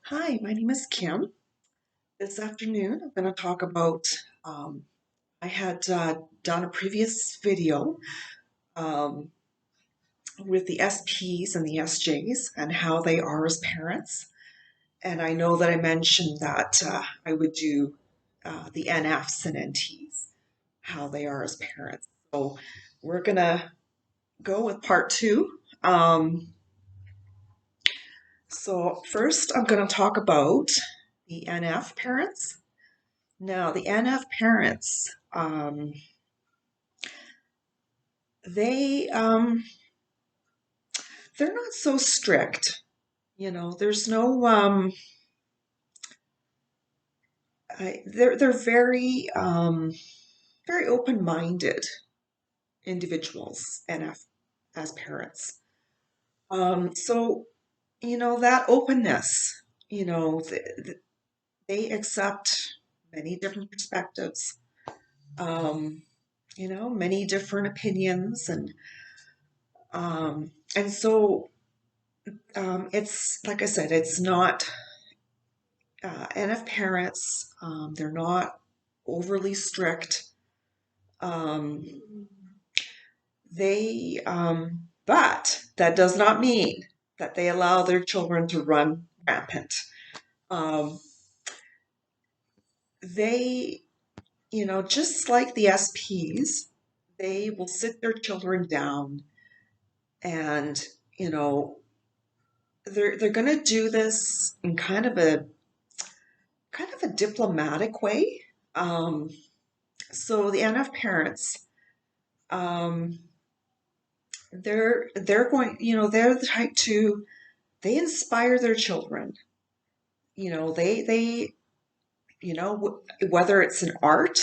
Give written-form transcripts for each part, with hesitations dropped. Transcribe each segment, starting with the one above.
Hi, my name is Kim. This afternoon, I'm going to talk about. Um, I had done a previous video um, with the SPs and the SJs and how they are as parents. And I know that I mentioned that I would do the NFs and NTs, how they are as parents. So we're going to go with part two. So, first, I'm going to talk about the NF parents. Now, the NF parents, they they're not so strict. There's no they're very open-minded individuals, NF as parents. So that openness, they accept many different perspectives, um, many different opinions, and so it's like I said, it's not NF parents. They're not overly strict. Um, but that does not mean that they allow their children to run rampant. Um, they, just like the SPs, they will sit their children down and, you know, they're going to do this in kind of a diplomatic way. Um, so the NF parents, um, they're going, they're the type to they inspire their children. They whether it's an art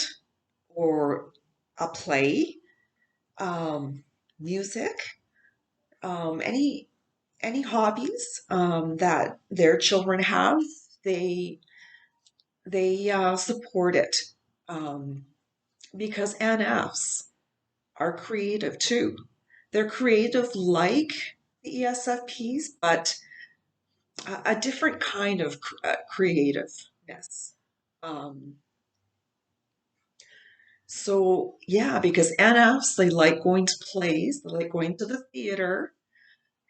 or a play, music, any hobbies that their children have, they they support it um, because NFs are creative too. They're creative like the ESFPs, but a different kind of creativeness. Um, so yeah, because NFs, they like going to plays, they like going to the theater,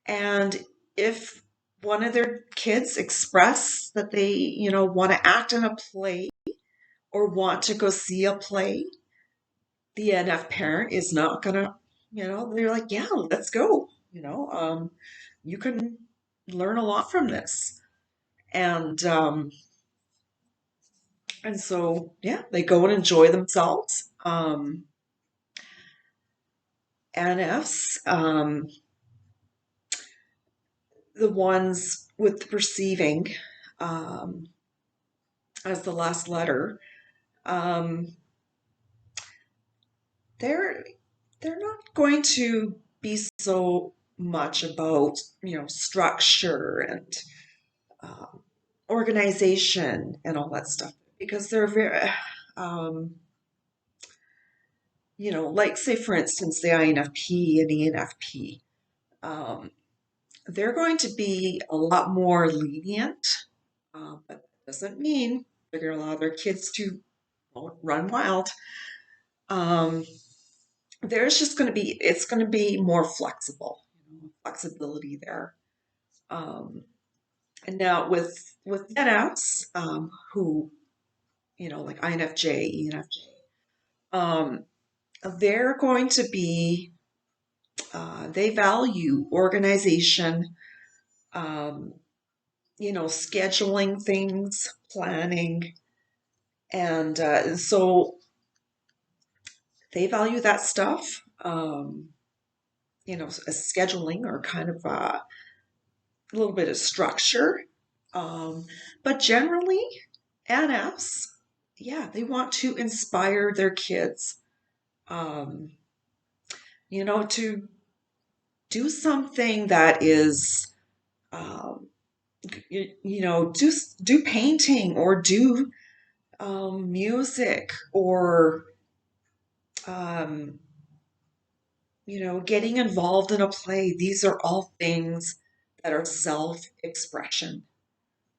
and if one of their kids express that they, want to act in a play or want to go see a play, the NF parent is not gonna, they're like, yeah, let's go. You can learn a lot from this. And so yeah, they go and enjoy themselves. NFs, the ones with the perceiving um, as the last letter, um, they're they're not going to be so much about structure and um, organization and all that stuff because they're very like say for instance the INFP and ENFP, um, they're going to be a lot more lenient, but that doesn't mean they're going to allow their kids to run wild. Um, there's just going to be it's going to be more flexible, flexibility there. Um, and now with NFs, who like INFJ, ENFJ, um, they're going to be they value organization, um, scheduling things, planning, and so they value that stuff. A scheduling or kind of a little bit of structure. Um, but generally, NFs, yeah, they want to inspire their kids, um, to do something that is, um, do painting or do music or, um, getting involved in a play. These are all things that are self-expression.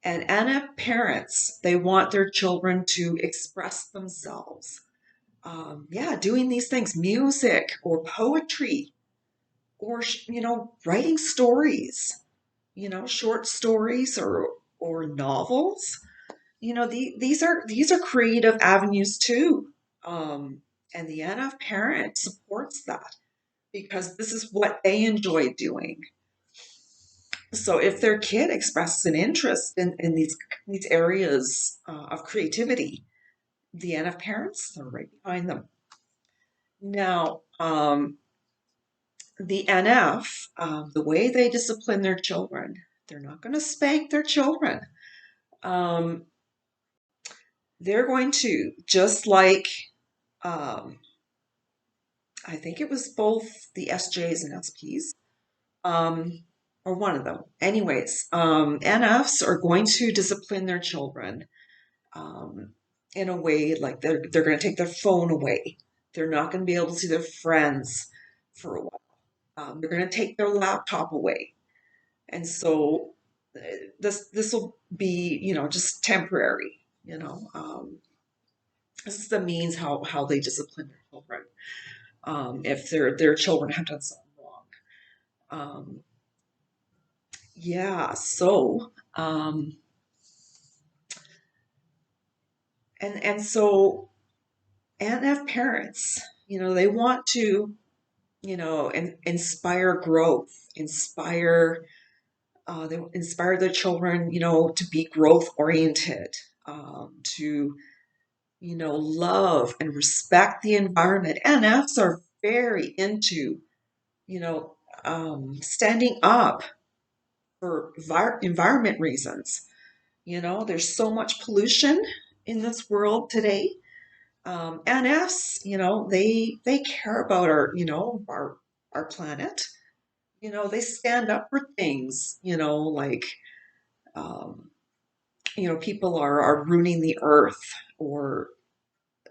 And NF parents, they want their children to express themselves. Yeah, doing these things, music or poetry or, writing stories, short stories or novels. These are creative avenues too. Um, and the NF parent supports that because this is what they enjoy doing. So if their kid expresses an interest in these areas of creativity, the NF parents are right behind them. Now, the NF, the way they discipline their children, they're not going to spank their children. Um, they're going to, just like, um, I think it was both the SJs and SPs, um, or one of them. Anyways, NFs are going to discipline their children um, in a way like they're going to take their phone away. They're not going to be able to see their friends for a while. They're going to take their laptop away, and so this will be just temporary. This is the means how they discipline their children if their children have done something wrong. Um, yeah, so and so NF parents, they want to inspire growth, they inspire their children, to be growth oriented, to, love and respect the environment. NFs are very into, you know, standing up for environment reasons. There's so much pollution in this world today. NFs, they care about our planet. They stand up for things, like, um, people are ruining the earth or,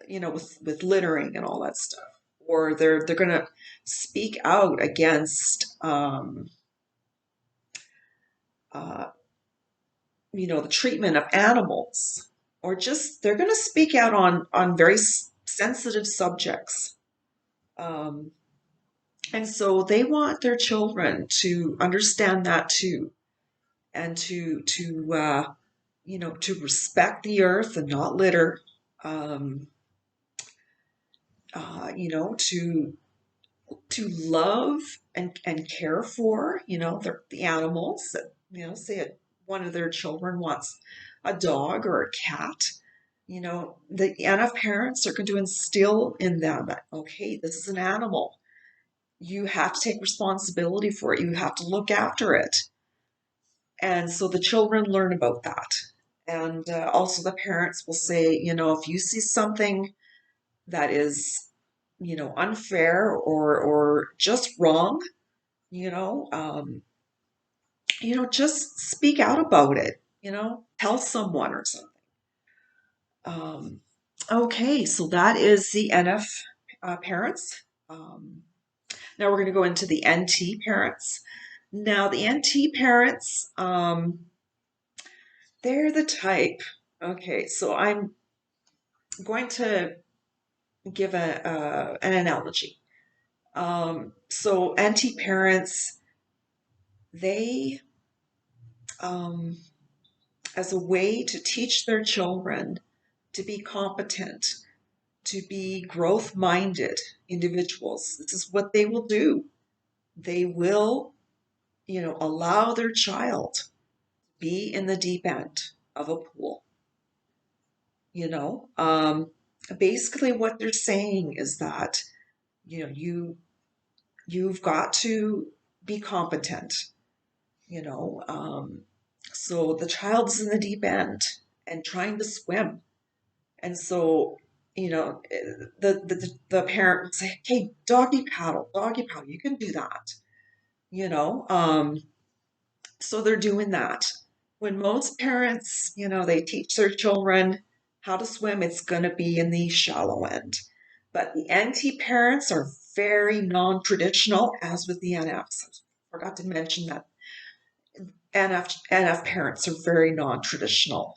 with littering and all that stuff. Or they're going to speak out against, uh, the treatment of animals. Or just, they're going to speak out on very sensitive subjects. Um, and so they want their children to understand that too, and to respect the earth and not litter. Um, to love and care for, the animals. That, say one of their children wants a dog or a cat. The NF parents are going to instill in them that, okay, this is an animal. You have to take responsibility for it. You have to look after it. And so the children learn about that. And also the parents will say, if you see something that is, unfair or just wrong, you know, um, just speak out about it, tell someone or something. Um, okay, so that is the NF parents. Now we're going to go into the NT parents. Now the NT parents, they're the type. Okay, so I'm going to give an analogy. So NT parents, they, um, as a way to teach their children to be competent, to be growth minded individuals, this is what they will do. They will, allow their child to be in the deep end of a pool. You know, um, Basically, what they're saying is that, you've got to be competent. You know, so the child's in the deep end and trying to swim. And so, the parent would say, "Hey, doggy paddle, you can do that." You know, so they're doing that. When most parents, they teach their children how to swim, it's going to be in the shallow end. But the NT parents are very non-traditional, as with the NFs. I forgot to mention that NF parents are very non-traditional.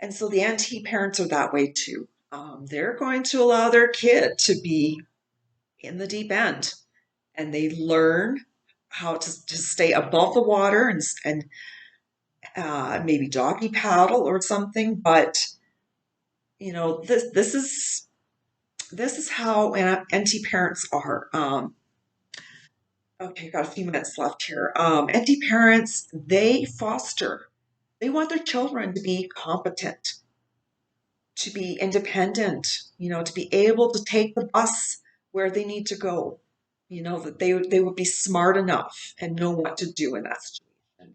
And so the NT parents are that way too. They're going to allow their kid to be in the deep end, and they learn how to stay above the water and maybe doggy paddle or something. But this is how NT parents are. Okay, got a few minutes left here. NT parents, they foster. They want their children to be competent, to be independent, to be able to take the bus where they need to go. That they would be smart enough and know what to do in that situation.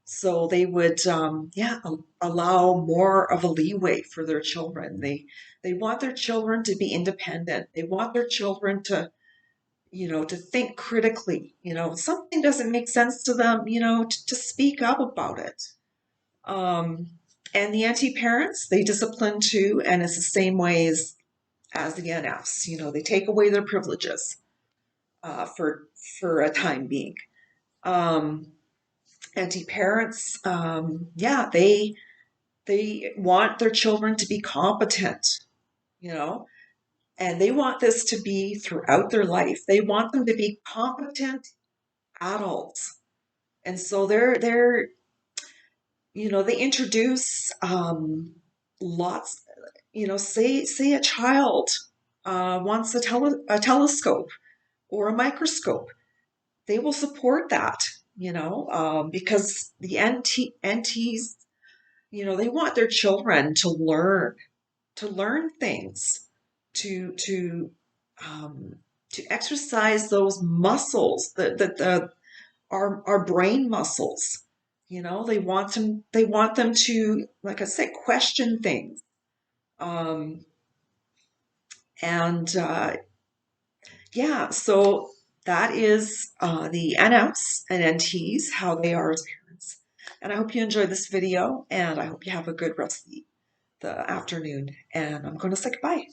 So they would, allow more of a leeway for their children. They want their children to be independent. They want their children to think critically. If something doesn't make sense to them, to speak up about it. Um, and the NT parents, they discipline too, and it's the same way as the NFs. They take away their privileges for a time being. Um, NT parents, they want their children to be competent, you know, and they want this to be throughout their life. They want them to be competent adults, and so they introduce lots. Say a child wants a telescope or a microscope, they will support that. Because the NTs, they want their children to learn things, to to um, to exercise those muscles, the our brain muscles. They want them to, like I said, question things. Um, and Yeah, so that is the NFs and NTs, how they are as parents. And I hope you enjoyed this video, and I hope you have a good rest of the afternoon. And I'm going to say goodbye.